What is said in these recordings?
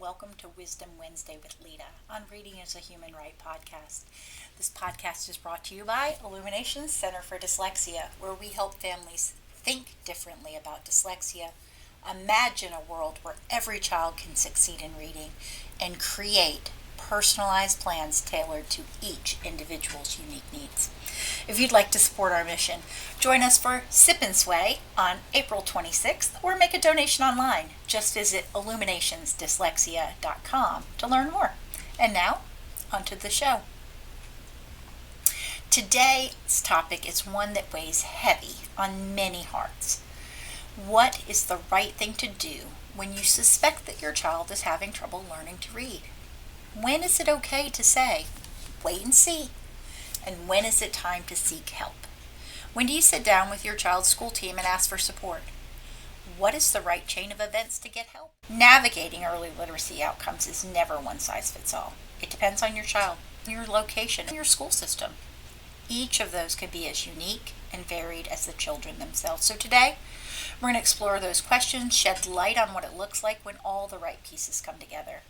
welcome to Wisdom Wednesday with Leta on Reading is a Human Right podcast. This podcast is brought to you by Illuminations Center for Dyslexia, where we help families think differently about dyslexia, imagine a world where every child can succeed in reading, and create personalized plans tailored to each individual's unique needs. If you'd like to support our mission, join us for Sip and Sway on April 26th or make a donation online. Just visit illuminationsdyslexia.com to learn more. And now, onto the show. Today's topic is one that weighs heavy on many hearts. What is the right thing to do when you suspect that your child is having trouble learning to read? When is it okay to say, wait and see? And when is it time to seek help? When do you sit down with your child's school team and ask for support? What is the right chain of events to get help? Navigating early literacy outcomes is never one size fits all. It depends on your child, your location, and your school system. Each of those can be as unique and varied as the children themselves. So today, we're going to explore those questions, shed light on what it looks like when all the right pieces come together.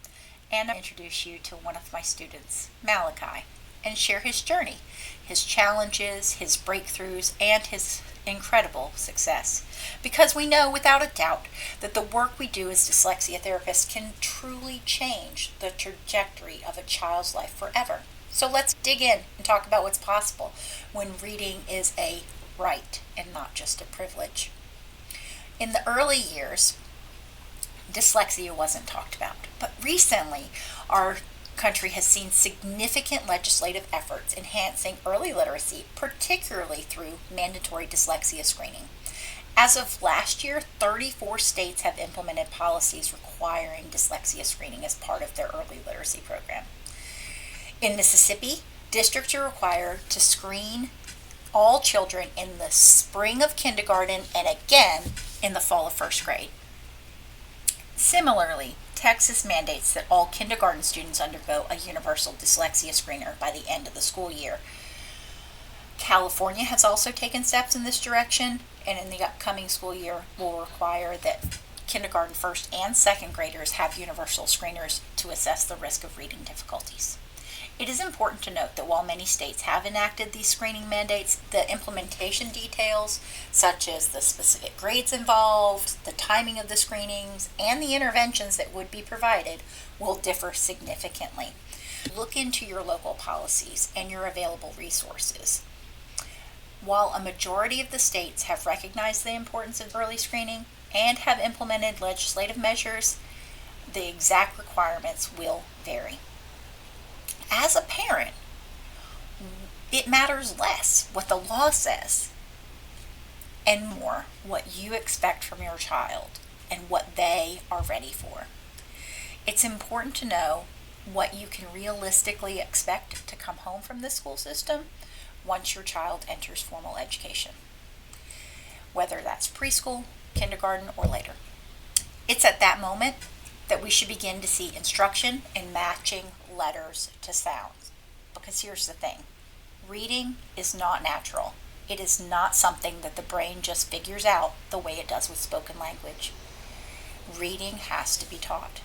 And I'll introduce you to one of my students, Malachi, and share his journey, his challenges, his breakthroughs, and his incredible success. Because we know without a doubt that the work we do as dyslexia therapists can truly change the trajectory of a child's life forever. So let's dig in and talk about what's possible when reading is a right and not just a privilege. In the early years, dyslexia wasn't talked about, but recently our country has seen significant legislative efforts enhancing early literacy, particularly through mandatory dyslexia screening. As of last year, 34 states have implemented policies requiring dyslexia screening as part of their early literacy program. In Mississippi, districts are required to screen all children in the spring of kindergarten and again in the fall of first grade. Similarly, Texas mandates that all kindergarten students undergo a universal dyslexia screener by the end of the school year. California has also taken steps in this direction, and in the upcoming school year will require that kindergarten first and second graders have universal screeners to assess the risk of reading difficulties. It is important to note that while many states have enacted these screening mandates, the implementation details, such as the specific grades involved, the timing of the screenings, and the interventions that would be provided, will differ significantly. Look into your local policies and your available resources. While a majority of the states have recognized the importance of early screening and have implemented legislative measures, the exact requirements will vary. As a parent, it matters less what the law says and more what you expect from your child and what they are ready for. It's important to know what you can realistically expect to come home from the school system once your child enters formal education, whether that's preschool, kindergarten, or later. It's at that moment that we should begin to see instruction and matching letters to sounds. Because here's the thing, reading is not natural. It is not something that the brain just figures out the way it does with spoken language. Reading has to be taught.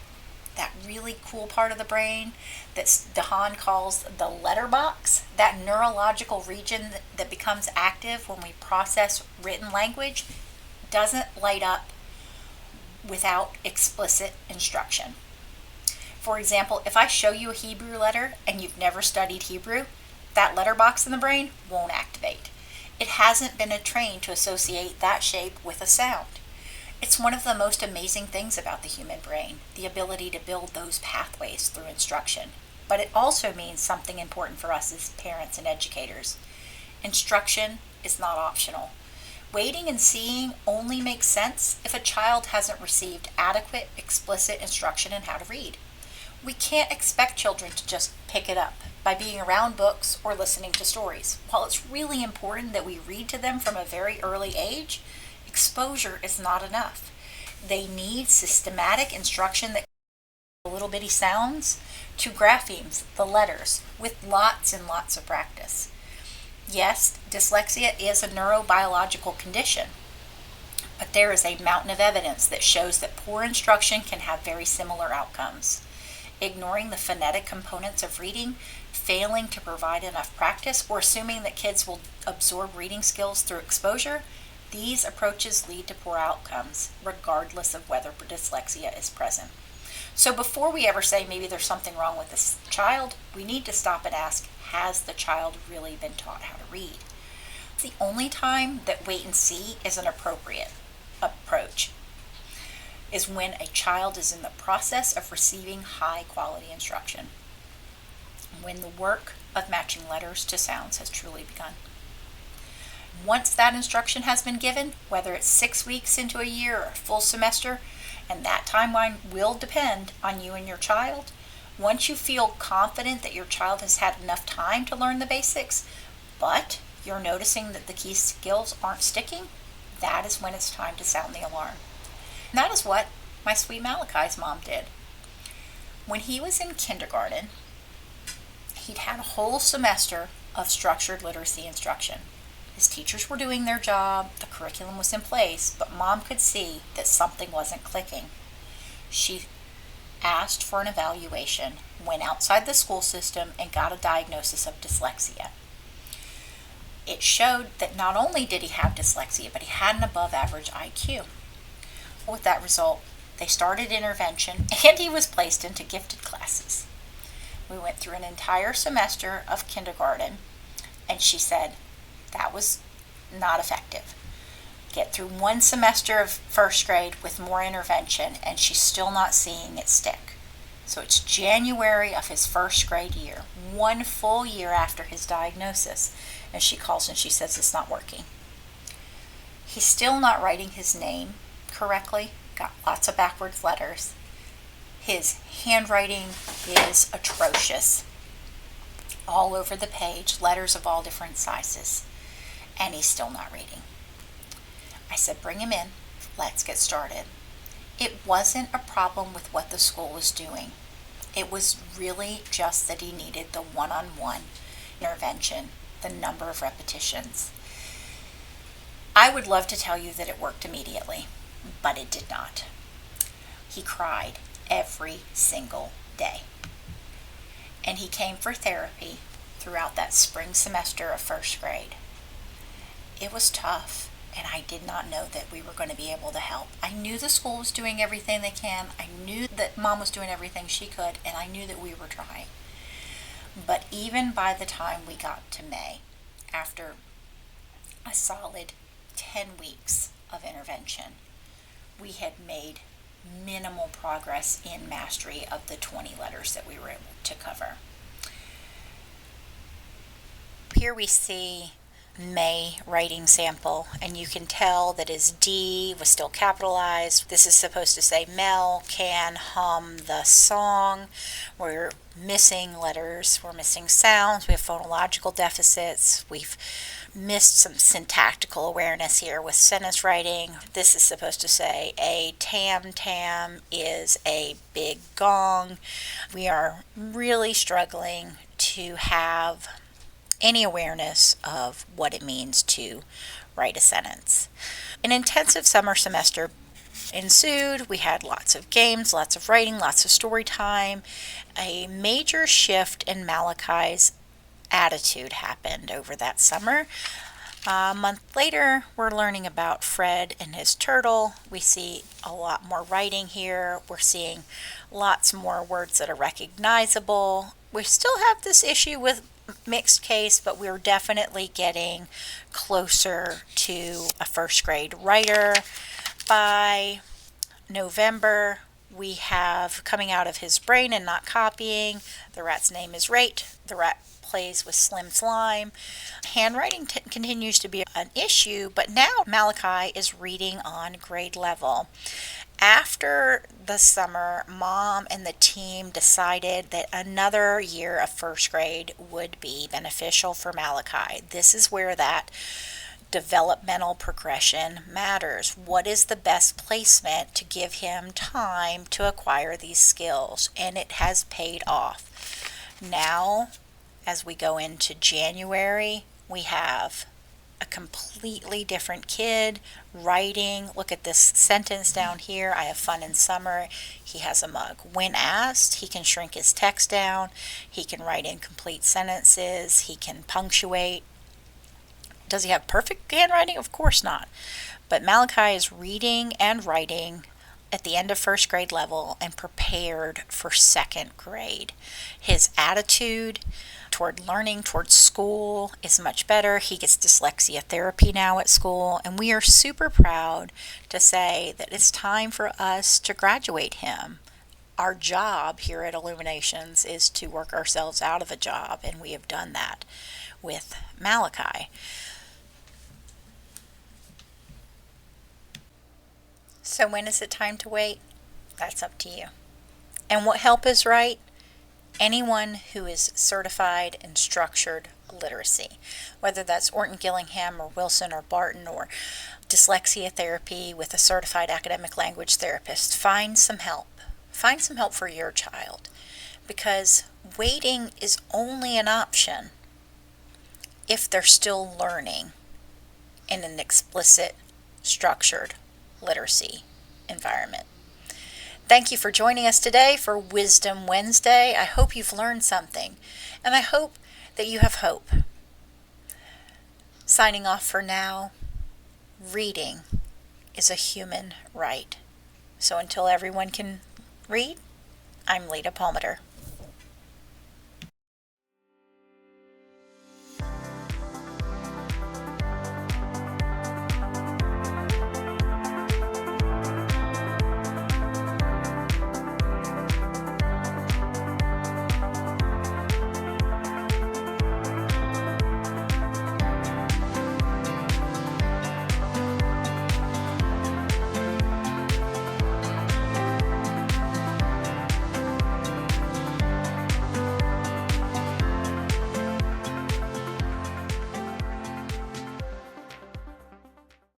That really cool part of the brain that Dehan calls the letterbox, that neurological region that becomes active when we process written language, doesn't light up without explicit instruction. For example, if I show you a Hebrew letter and you've never studied Hebrew, that letterbox in the brain won't activate. It hasn't been trained to associate that shape with a sound. It's one of the most amazing things about the human brain, the ability to build those pathways through instruction. But it also means something important for us as parents and educators. Instruction is not optional. Waiting and seeing only makes sense if a child hasn't received adequate, explicit instruction in how to read. We can't expect children to just pick it up by being around books or listening to stories. While it's really important that we read to them from a very early age, exposure is not enough. They need systematic instruction that little bitty sounds to graphemes, the letters, with lots and lots of practice. Yes, dyslexia is a neurobiological condition, But there is a mountain of evidence that shows that poor instruction can have very similar outcomes. Ignoring the phonetic components of reading, failing to provide enough practice, or assuming that kids will absorb reading skills through exposure, these approaches lead to poor outcomes, regardless of whether dyslexia is present. So before we ever say maybe there's something wrong with this child, we need to stop and ask, has the child really been taught how to read? The only time that wait and see is an appropriate approach is when a child is in the process of receiving high quality instruction, when the work of matching letters to sounds has truly begun. Once that instruction has been given, whether it's 6 weeks into a year or a full semester, and that timeline will depend on you and your child, once you feel confident that your child has had enough time to learn the basics, but you're noticing that the key skills aren't sticking, that is when it's time to sound the alarm. And that is what my sweet Malachi's mom did. When he was in kindergarten, he'd had a whole semester of structured literacy instruction. His teachers were doing their job, the curriculum was in place, but mom could see that something wasn't clicking. She asked for an evaluation, went outside the school system, and got a diagnosis of dyslexia. It showed that not only did he have dyslexia, but he had an above average IQ. With that result, they started intervention and he was placed into gifted classes. We went through an entire semester of kindergarten, and she said that was not effective. Get through one semester of first grade with more intervention, and she's still not seeing it stick. So it's January of his first grade year, 1 full year after his diagnosis, and she calls and she says it's not working. He's still not writing his name correctly, got lots of backwards letters. His handwriting is atrocious. All over the page, letters of all different sizes, and he's still not reading. I said, bring him in, let's get started. It wasn't a problem with what the school was doing. It was really just that he needed the one-on-one intervention, the number of repetitions. I would love to tell you that it worked immediately, but it did not. He cried every single day. And he came for therapy throughout that spring semester of first grade. It was tough, and I did not know that we were going to be able to help. I knew the school was doing everything they can. I knew that mom was doing everything she could, and I knew that we were trying. But even by the time we got to May, after a solid 10 weeks of intervention, we had made minimal progress in mastery of the 20 letters that we were able to cover. Here we see May writing sample, and you can tell that his D was still capitalized. This is supposed to say Mel can hum the song. We're missing letters, we're missing sounds, we have phonological deficits, we've missed some syntactical awareness here with sentence writing. This is supposed to say a tam-tam is a big gong. We are really struggling to have any awareness of what it means to write a sentence. An intensive summer semester ensued. We had lots of games, lots of writing, lots of story time. A major shift in Malachi's attitude happened over that summer. A month later, we're learning about Fred and his turtle. We see a lot more writing here. We're seeing lots more words that are recognizable. We still have this issue with mixed case, but we're definitely getting closer to a first grade writer. By November, we have coming out of his brain and not copying. The rat's name is Rate. The rat plays with Slim Slime. Handwriting continues to be an issue, but now Malachi is reading on grade level. After the summer, mom and the team decided that another year of first grade would be beneficial for Malachi. This is where that developmental progression matters. What is the best placement to give him time to acquire these skills? And it has paid off. Now, as we go into January, we have a completely different kid. Writing, look at this sentence down here, I have fun in summer. He has a mug. When asked, he can shrink his text down. He can write incomplete sentences. He can punctuate. Does he have perfect handwriting? Of course not. But Malachi is reading and writing at the end of first grade level and prepared for second grade. His attitude toward learning, toward school is much better. He gets dyslexia therapy now at school, and we are super proud to say that it's time for us to graduate him. Our job here at Illuminations is to work ourselves out of a job, and we have done that with Malachi. So when is it time to wait? That's up to you. And what help is right? Anyone who is certified in structured literacy, whether that's Orton Gillingham or Wilson or Barton or dyslexia therapy with a certified academic language therapist, find some help. Find some help for your child, because waiting is only an option if they're still learning in an explicit, structured literacy environment. Thank you for joining us today for Wisdom Wednesday. I hope you've learned something, and I hope that you have hope. Signing off for now, reading is a human right. So until everyone can read, I'm Leta Palmiter.